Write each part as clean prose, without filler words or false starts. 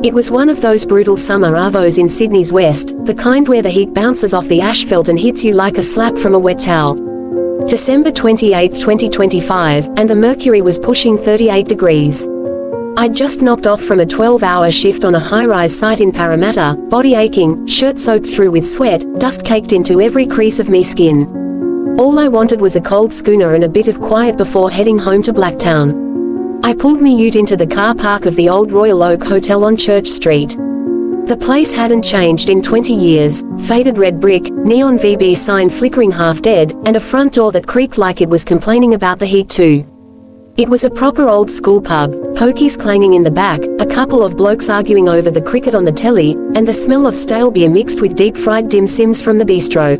It was one of those brutal summer arvos in Sydney's west, the kind where the heat bounces off the asphalt and hits you like a slap from a wet towel. December 28, 2025, and the mercury was pushing 38 degrees. I'd just knocked off from a 12-hour shift on a high-rise site in Parramatta, body aching, shirt soaked through with sweat, dust caked into every crease of me skin. All I wanted was a cold schooner and a bit of quiet before heading home to Blacktown. I pulled me ute into the car park of the old Royal Oak Hotel on Church Street. The place hadn't changed in 20 years, faded red brick, neon VB sign flickering half dead, and a front door that creaked like it was complaining about the heat too. It was a proper old school pub, pokies clanging in the back, a couple of blokes arguing over the cricket on the telly, and the smell of stale beer mixed with deep-fried dim sims from the bistro.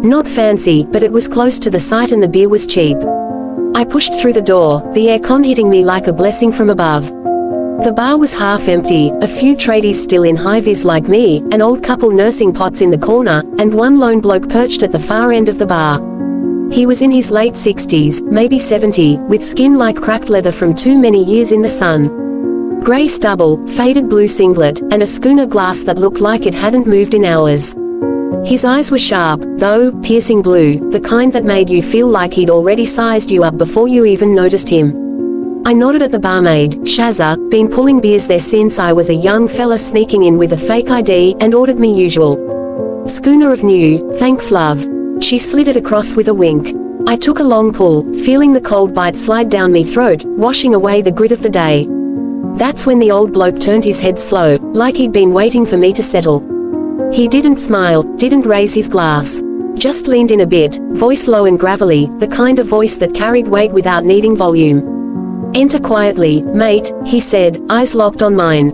Not fancy, but it was close to the site and the beer was cheap. I pushed through the door, the aircon hitting me like a blessing from above. The bar was half empty, a few tradies still in high-vis like me, an old couple nursing pots in the corner, and one lone bloke perched at the far end of the bar. He was in his late 60s, maybe 70, with skin like cracked leather from too many years in the sun. Grey stubble, faded blue singlet, and a schooner glass that looked like it hadn't moved in hours. His eyes were sharp, though, piercing blue, the kind that made you feel like he'd already sized you up before you even noticed him. I nodded at the barmaid, Shazza, been pulling beers there since I was a young fella sneaking in with a fake ID, and ordered me usual. Schooner of new, thanks love. She slid it across with a wink. I took a long pull, feeling the cold bite slide down me throat, washing away the grit of the day. That's when the old bloke turned his head slow, like he'd been waiting for me to settle. He didn't smile, didn't raise his glass. Just leaned in a bit, voice low and gravelly, the kind of voice that carried weight without needing volume. Enter quietly, mate, he said, eyes locked on mine.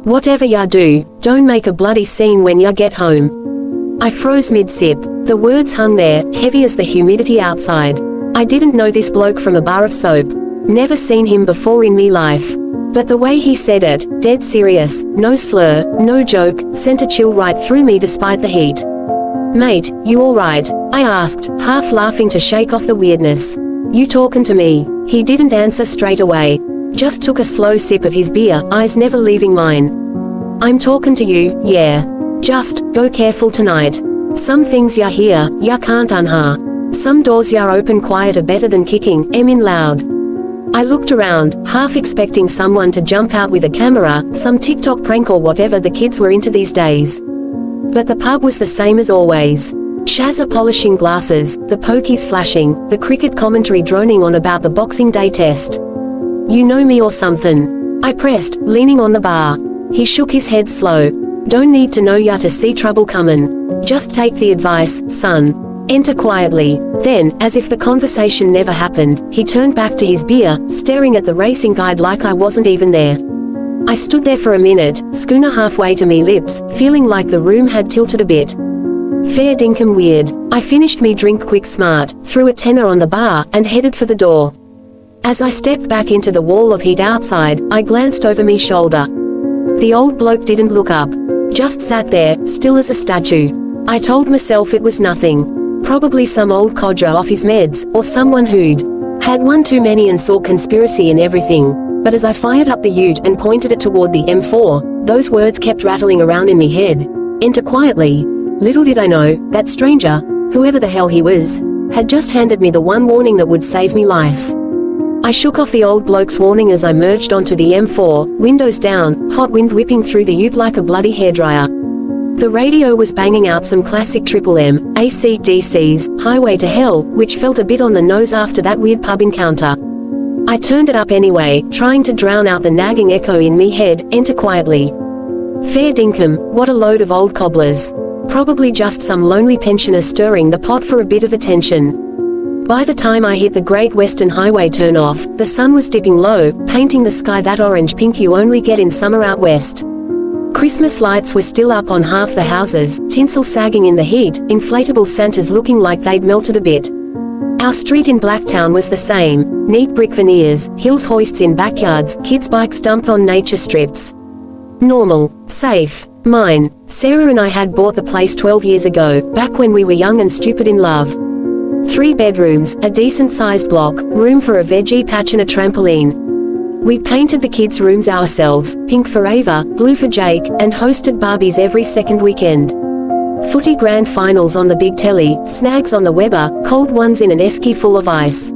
Whatever ya do, don't make a bloody scene when ya get home. I froze mid-sip. The words hung there, heavy as the humidity outside. I didn't know this bloke from a bar of soap. Never seen him before in me life. But the way he said it, dead serious, no slur, no joke, sent a chill right through me despite the heat. Mate, you alright? I asked, half laughing to shake off the weirdness. You talkin' to me? He didn't answer straight away. Just took a slow sip of his beer, eyes never leaving mine. I'm talkin' to you, yeah. Just, go careful tonight. Some things ya hear, ya can't unha. Some doors ya open quieter better than kicking, in loud. I looked around, half expecting someone to jump out with a camera, some TikTok prank or whatever the kids were into these days. But the pub was the same as always. Shazza polishing glasses, the pokies flashing, the cricket commentary droning on about the Boxing Day test. You know me or something? I pressed, leaning on the bar. He shook his head slow. Don't need to know ya to see trouble comin'. Just take the advice, son. Enter quietly. Then, as if the conversation never happened, he turned back to his beer, staring at the racing guide like I wasn't even there. I stood there for a minute, schooner halfway to me lips, feeling like the room had tilted a bit. Fair dinkum weird. I finished me drink quick smart, threw a tenner on the bar, and headed for the door. As I stepped back into the wall of heat outside, I glanced over me shoulder. The old bloke didn't look up. Just sat there, still as a statue. I told myself it was nothing. Probably some old codger off his meds, or someone who'd had one too many and saw conspiracy in everything. But as I fired up the ute and pointed it toward the M4, those words kept rattling around in me head. Enter quietly. Little did I know, that stranger, whoever the hell he was, had just handed me the one warning that would save me life. I shook off the old bloke's warning as I merged onto the M4, windows down, hot wind whipping through the ute like a bloody hairdryer. The radio was banging out some classic Triple M, AC/DC's, Highway to Hell, which felt a bit on the nose after that weird pub encounter. I turned it up anyway, trying to drown out the nagging echo in me head, enter quietly. Fair dinkum, what a load of old cobblers. Probably just some lonely pensioner stirring the pot for a bit of attention. By the time I hit the Great Western Highway turn-off, the sun was dipping low, painting the sky that orange-pink you only get in summer out west. Christmas lights were still up on half the houses, tinsel sagging in the heat, inflatable Santas looking like they'd melted a bit. Our street in Blacktown was the same, neat brick veneers, hills hoists in backyards, kids' bikes dumped on nature strips. Normal. Safe. Mine. Sarah and I had bought the place 12 years ago, back when we were young and stupid in love. 3 bedrooms, a decent-sized block, room for a veggie patch and a trampoline. We painted the kids' rooms ourselves, pink for Ava, blue for Jake, and hosted Barbies every second weekend. Footy grand finals on the big telly, snags on the Weber, cold ones in an esky full of ice.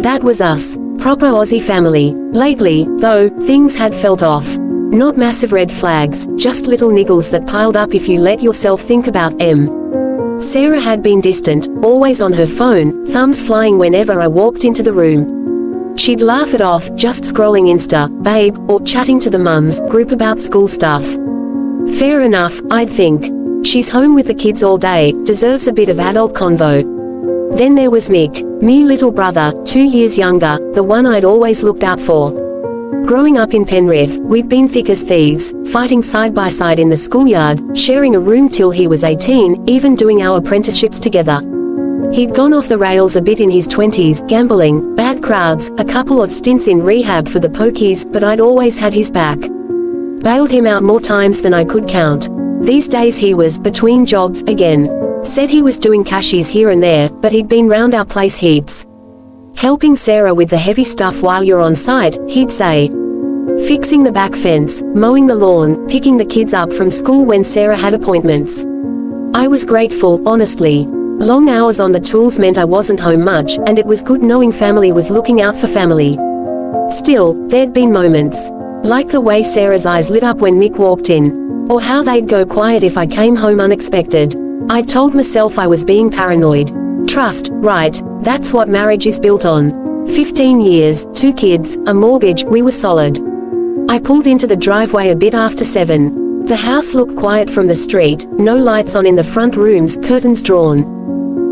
That was us. Proper Aussie family. Lately, though, things had felt off. Not massive red flags, just little niggles that piled up if you let yourself think about them. Sarah had been distant, always on her phone, thumbs flying whenever I walked into the room. She'd laugh it off, just scrolling Insta, babe, or chatting to the mums group about school stuff. Fair enough, I'd think. She's home with the kids all day, deserves a bit of adult convo. Then there was Mick, me little brother, 2 years younger, the one I'd always looked out for. Growing up in Penrith, we'd been thick as thieves, fighting side by side in the schoolyard, sharing a room till he was 18, even doing our apprenticeships together. He'd gone off the rails a bit in his 20s, gambling, bad crowds, a couple of stints in rehab for the pokies, but I'd always had his back. Bailed him out more times than I could count. These days he was between jobs again. Said he was doing cashies here and there, but he'd been round our place heaps. Helping Sarah with the heavy stuff while you're on site, he'd say. Fixing the back fence, mowing the lawn, picking the kids up from school when Sarah had appointments. I was grateful, honestly. Long hours on the tools meant I wasn't home much, and it was good knowing family was looking out for family. Still, there'd been moments. Like the way Sarah's eyes lit up when Mick walked in. Or how they'd go quiet if I came home unexpected. I told myself I was being paranoid. Trust, right, that's what marriage is built on. 15 years, 2 kids, a mortgage, we were solid. I pulled into the driveway a bit after 7. The house looked quiet from the street, no lights on in the front rooms, curtains drawn.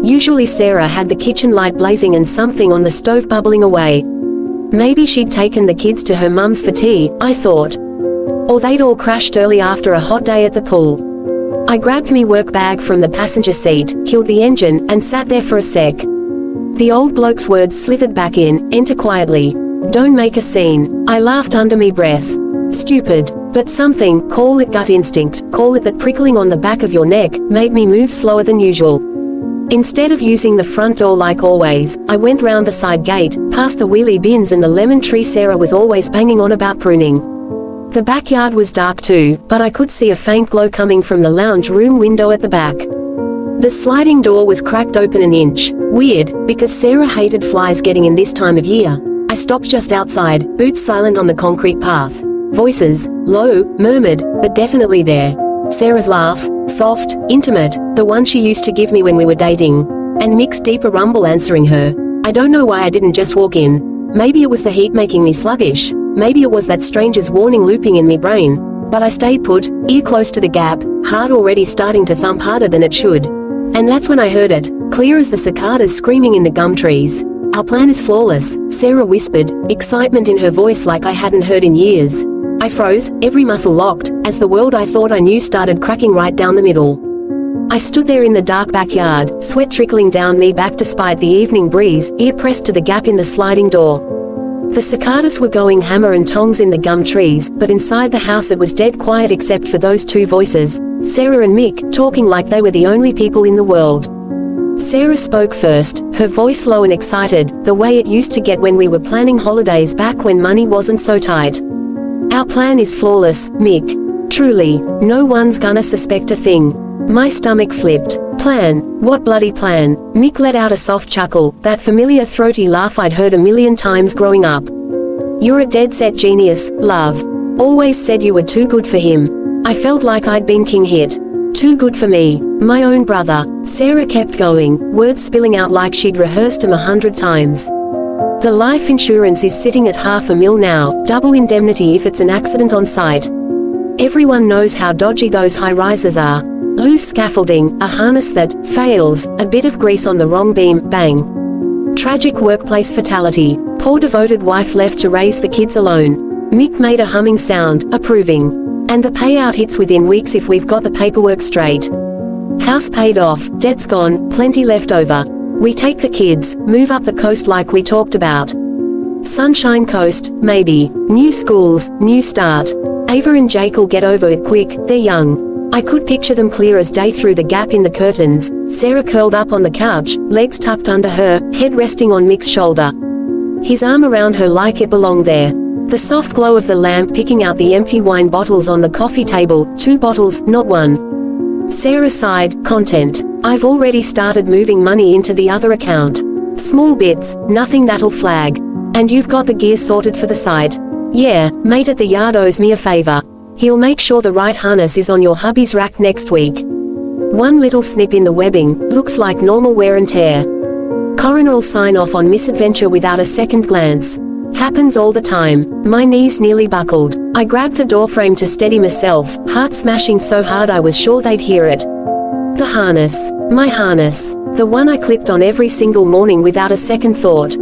Usually Sarah had the kitchen light blazing and something on the stove bubbling away. Maybe she'd taken the kids to her mum's for tea, I thought. Or they'd all crashed early after a hot day at the pool. I grabbed me work bag from the passenger seat, killed the engine, and sat there for a sec. The old bloke's words slithered back in, enter quietly. Don't make a scene. I laughed under me breath. Stupid. But something, call it gut instinct, call it that prickling on the back of your neck, made me move slower than usual. Instead of using the front door like always, I went round the side gate, past the wheelie bins and the lemon tree Sarah was always banging on about pruning. The backyard was dark too, but I could see a faint glow coming from the lounge room window at the back. The sliding door was cracked open an inch. Weird, because Sarah hated flies getting in this time of year. I stopped just outside, boots silent on the concrete path. Voices, low, murmured, but definitely there. Sarah's laugh, soft, intimate, the one she used to give me when we were dating. And Mick's deeper rumble answering her. I don't know why I didn't just walk in. Maybe it was the heat making me sluggish. Maybe it was that stranger's warning looping in me brain. But I stayed put, ear close to the gap, heart already starting to thump harder than it should. And that's when I heard it, clear as the cicadas screaming in the gum trees. Our plan is flawless, Sarah whispered, excitement in her voice like I hadn't heard in years. I froze, every muscle locked, as the world I thought I knew started cracking right down the middle. I stood there in the dark backyard, sweat trickling down me back despite the evening breeze, ear pressed to the gap in the sliding door. The cicadas were going hammer and tongs in the gum trees, but inside the house it was dead quiet except for those 2 voices, Sarah and Mick, talking like they were the only people in the world. Sarah spoke first, her voice low and excited, the way it used to get when we were planning holidays back when money wasn't so tight. Our plan is flawless, Mick. Truly, no one's gonna suspect a thing. My stomach flipped. Plan? What bloody plan? Mick let out a soft chuckle, that familiar throaty laugh I'd heard a million times growing up. You're a dead-set genius, love. Always said you were too good for him. I felt like I'd been king hit. Too good for me. My own brother. Sarah kept going, words spilling out like she'd rehearsed them 100 times. The life insurance is sitting at $500,000 now, double indemnity if it's an accident on site. Everyone knows how dodgy those high-rises are. Loose scaffolding, a harness that fails, a bit of grease on the wrong beam, bang. Tragic workplace fatality. Poor devoted wife left to raise the kids alone. Mick made a humming sound, approving. And the payout hits within weeks if we've got the paperwork straight. House paid off, debt's gone, plenty left over. We take the kids, move up the coast like we talked about. Sunshine Coast, maybe. New schools, new start. Ava and Jake'll get over it quick, they're young. I could picture them clear as day through the gap in the curtains, Sarah curled up on the couch, legs tucked under her, head resting on Mick's shoulder. His arm around her like it belonged there. The soft glow of the lamp picking out the empty wine bottles on the coffee table, 2 bottles, not one. Sarah sighed, content. I've already started moving money into the other account. Small bits, nothing that'll flag. And you've got the gear sorted for the site. Yeah, mate at the yard owes me a favor. He'll make sure the right harness is on your hubby's rack next week. One little snip in the webbing, looks like normal wear and tear. Coroner'll sign off on misadventure without a second glance. Happens all the time. My knees nearly buckled. I grabbed the doorframe to steady myself, heart smashing so hard I was sure they'd hear it. The harness. My harness. The one I clipped on every single morning without a second thought.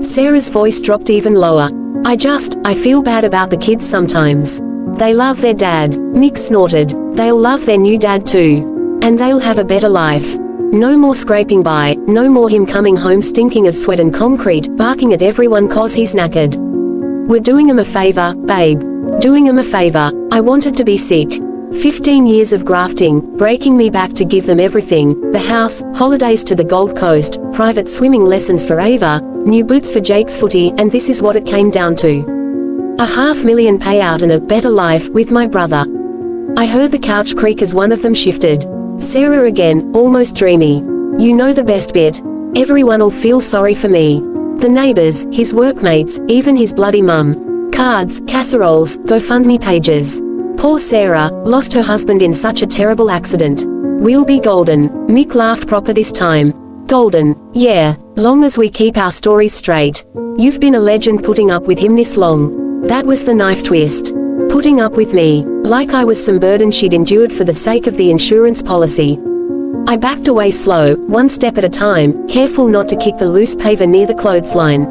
Sarah's voice dropped even lower. I feel bad about the kids sometimes. They love their dad. Mick snorted. They'll love their new dad too. And they'll have a better life. No more scraping by, no more him coming home stinking of sweat and concrete, barking at everyone 'cause he's knackered. We're doing him a favor, babe. Doing him a favor. I wanted to be sick. 15 years of grafting, breaking me back to give them everything, the house, holidays to the Gold Coast, private swimming lessons for Ava, new boots for Jake's footy, and this is what it came down to. A $500,000 payout and a better life with my brother. I heard the couch creak as one of them shifted. Sarah again, almost dreamy. You know the best bit. Everyone'll feel sorry for me. The neighbors, his workmates, even his bloody mum. Cards, casseroles, GoFundMe pages. Poor Sarah, lost her husband in such a terrible accident. We'll be golden. Mick laughed proper this time. Golden, yeah, long as we keep our stories straight. You've been a legend putting up with him this long. That was the knife twist. Putting up with me, like I was some burden she'd endured for the sake of the insurance policy. I backed away slow, one step at a time, careful not to kick the loose paver near the clothesline.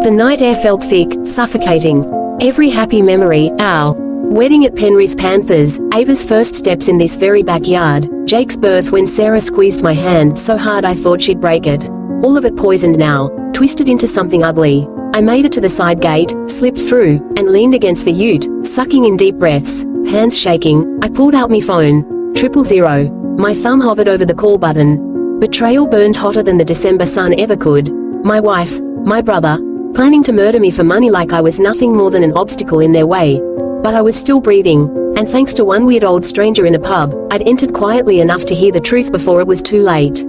The night air felt thick, suffocating. Every happy memory, our wedding at Penrith Panthers, Ava's first steps in this very backyard, Jake's birth when Sarah squeezed my hand so hard I thought she'd break it. All of it poisoned now, twisted into something ugly. I made it to the side gate, slipped through, and leaned against the ute, sucking in deep breaths, hands shaking. I pulled out my phone. 000. My thumb hovered over the call button. Betrayal burned hotter than the December sun ever could. My wife, my brother, planning to murder me for money like I was nothing more than an obstacle in their way. But I was still breathing, and thanks to one weird old stranger in a pub, I'd entered quietly enough to hear the truth before it was too late.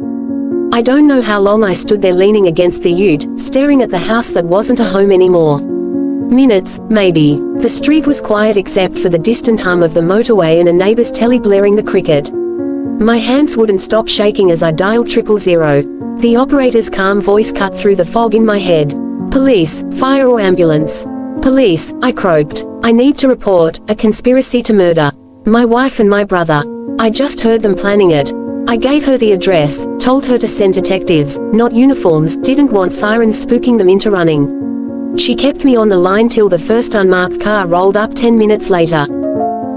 I don't know how long I stood there leaning against the ute, staring at the house that wasn't a home anymore. Minutes, maybe. The street was quiet except for the distant hum of the motorway and a neighbor's telly blaring the cricket. My hands wouldn't stop shaking as I dialed 000. The operator's calm voice cut through the fog in my head. Police, fire or ambulance. Police, I croaked. I need to report a conspiracy to murder my wife and my brother. I just heard them planning it. I gave her the address, told her to send detectives, not uniforms, didn't want sirens spooking them into running. She kept me on the line till the first unmarked car rolled up 10 minutes later.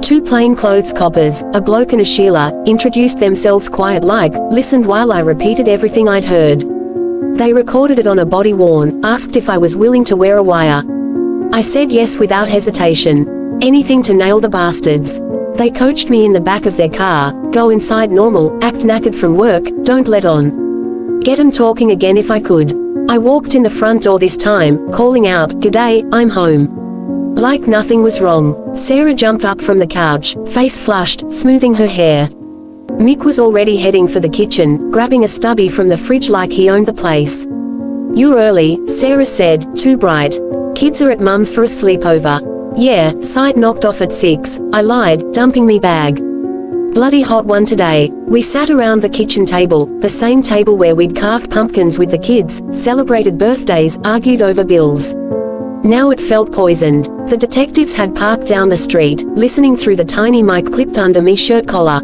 2 plainclothes coppers, a bloke and a Sheila, introduced themselves quiet-like, listened while I repeated everything I'd heard. They recorded it on a body-worn, asked if I was willing to wear a wire. I said yes without hesitation. Anything to nail the bastards. They coached me in the back of their car, go inside normal, act knackered from work, don't let on. Get 'em talking again if I could. I walked in the front door this time, calling out, "G'day, I'm home." Like nothing was wrong. Sarah jumped up from the couch, face flushed, smoothing her hair. Mick was already heading for the kitchen, grabbing a stubby from the fridge like he owned the place. "You're early," Sarah said, "too bright. Kids are at mum's for a sleepover." "Yeah, site knocked off at 6, I lied, dumping me bag. Bloody hot one today." We sat around the kitchen table, the same table where we'd carved pumpkins with the kids, celebrated birthdays, argued over bills. Now it felt poisoned. The detectives had parked down the street, listening through the tiny mic clipped under me shirt collar.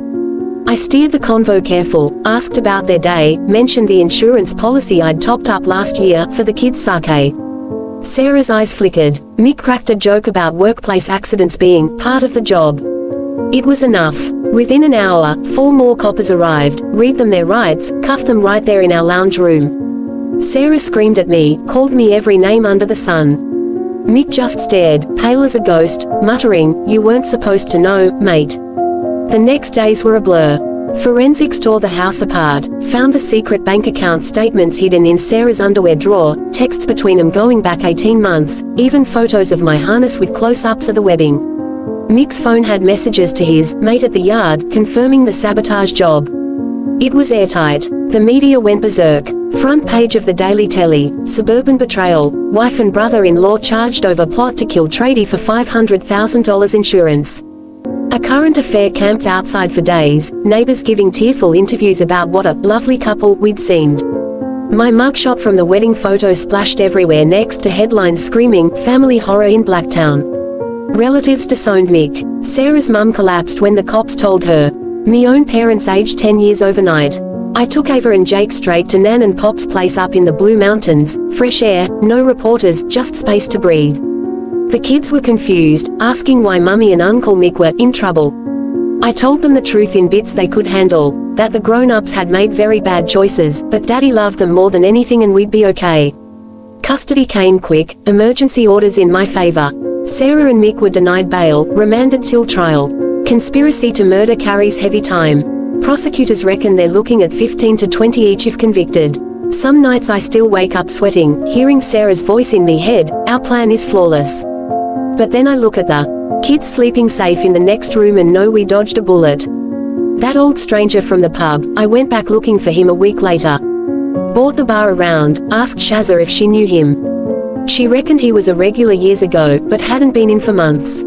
I steered the convo careful, asked about their day, mentioned the insurance policy I'd topped up last year, for the kids' sake. Sarah's eyes flickered. Mick cracked a joke about workplace accidents being part of the job. It was enough. Within an hour, 4 more coppers arrived, read them their rights, cuffed them right there in our lounge room. Sarah screamed at me, called me every name under the sun. Mick just stared, pale as a ghost, muttering, "You weren't supposed to know, mate." The next days were a blur. Forensics tore the house apart, found the secret bank account statements hidden in Sarah's underwear drawer, texts between them going back 18 months, even photos of my harness with close-ups of the webbing. Mick's phone had messages to his mate at the yard, confirming the sabotage job. It was airtight. The media went berserk. Front page of the Daily Telly, suburban betrayal, wife and brother-in-law charged over plot to kill tradie for $500,000 insurance. A current affair camped outside for days, neighbors giving tearful interviews about what a lovely couple we'd seemed. My mugshot from the wedding photo splashed everywhere next to headlines screaming, family horror in Blacktown. Relatives disowned Mick. Sarah's mum collapsed when the cops told her. Me own parents aged 10 years overnight. I took Ava and Jake straight to Nan and Pop's place up in the Blue Mountains, fresh air, no reporters, just space to breathe. The kids were confused, asking why Mummy and Uncle Mick were in trouble. I told them the truth in bits they could handle, that the grown-ups had made very bad choices, but Daddy loved them more than anything and we'd be okay. Custody came quick, emergency orders in my favor. Sarah and Mick were denied bail, remanded till trial. Conspiracy to murder carries heavy time. Prosecutors reckon they're looking at 15 to 20 each if convicted. Some nights I still wake up sweating, hearing Sarah's voice in me head, our plan is flawless. But then I look at the kids sleeping safe in the next room and know we dodged a bullet. That old stranger from the pub, I went back looking for him a week later. Bought the bar around, asked Shazza if she knew him. She reckoned he was a regular years ago, but hadn't been in for months.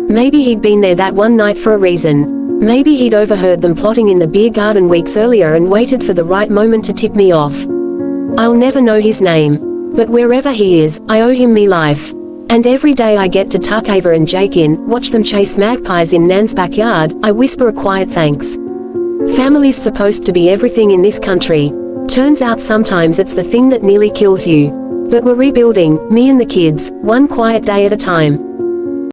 Maybe he'd been there that one night for a reason. Maybe he'd overheard them plotting in the beer garden weeks earlier and waited for the right moment to tip me off. I'll never know his name. But wherever he is, I owe him me life. And every day I get to tuck Ava and Jake in, watch them chase magpies in Nan's backyard, I whisper a quiet thanks. Family's supposed to be everything in this country. Turns out sometimes it's the thing that nearly kills you. But we're rebuilding, me and the kids, one quiet day at a time.